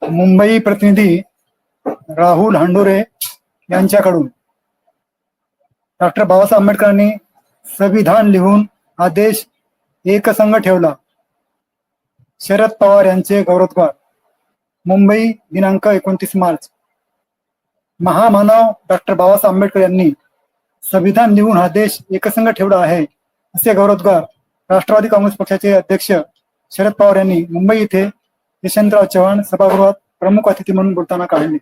मुंबई प्रतिनिधी राहुल हांडोरे यांच्याकडून डॉक्टर बाबासाहेब आंबेडकरांनी संविधान लिहून हा देश एकसंघ ठेवला. शरद पवार यांचे गौरवोद्गार. मुंबई दिनांक 29 मार्च. महामानव डॉक्टर बाबासाहेब आंबेडकर यांनी संविधान लिहून हा देश एकसंघ ठेवला आहे, असे गौरवोद्गार राष्ट्रवादी काँग्रेस पक्षाचे अध्यक्ष शरद पवार यांनी मुंबई येथे यशवंतराव चव्हाण सभागृहात प्रमुख अतिथी म्हणून बोलताना काढले.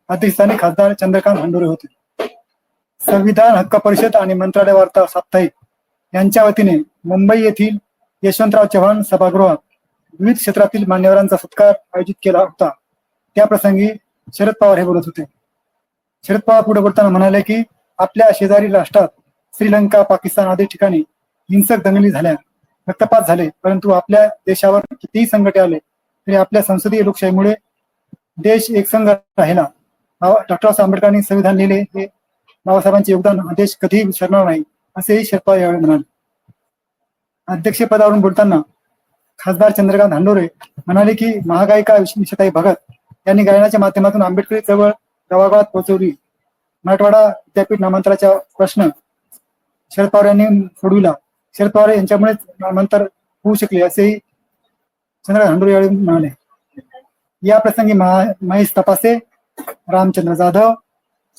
अध्यक्षस्थानी खासदार चंद्रकांत हांडोरे होते. संविधान हक्क परिषद आणि मंत्रालय वार्ता साप्ताहिक यांच्या वतीने मुंबई येथील यशवंतराव चव्हाण सभागृहात विविध क्षेत्रातील मान्यवरांचा सत्कार आयोजित केला होता. त्या प्रसंगी शरद पवार हे बोलत होते. शरद पवार पुढे बोलताना म्हणाले की आपल्या शेजारी राष्ट्रात श्रीलंका, पाकिस्तान आदी ठिकाणी हिंसक दंगली झाल्या, रक्तपात झाले, परंतु आपल्या देशावर कितीही संकटे आले तरी आपल्या संसदीय लोकशाहीमुळे देश एकसंघ राहिला. डॉक्टर बाबासाहेब आंबेडकरांनी संविधान लिहिले, हे बाबासाहेबांचे योगदान हा देश कधीही विसरणार नाही, असेही शरद पवार यावेळी म्हणाले. अध्यक्षपदावरून बोलताना खासदार चंद्रकांत हांडोरे म्हणाले की महागायिका निशाताई भगत यांनी गायनाच्या माध्यमातून आंबेडकरी चळवळ गावागावात पोहोचवली. मराठवाडा विद्यापीठ नामांतराचा प्रश्न शरद पवार यांनी सोडविला. शरद पवार यांच्यामुळेच नामांतर होऊ शकले, असेही चंद्रकांत हांडोरे यावेळी म्हणाले. या प्रसंगी महेश तपासे, रामचंद्र जाधव,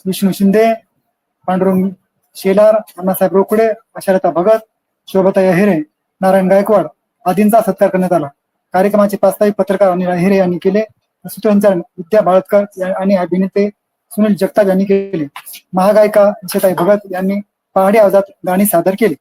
विष्णू शिंदे, पांडुरंग शेलार, अण्णासाहेब रोकडे, आशालता भगत, शोभता अहिरे, नारायण गायकवाड आदींचा सत्कार करण्यात आला. कार्यक्रमाचे प्रास्ताविक पत्रकार अनिल अहिरे यांनी केले. सूत्रसंचालन विद्या बाळतकर आणि अभिनेते सुनील जगताप यांनी केले. महागायिका निशाताई भगत यांनी पहाडी आवाजात गाणी सादर केली.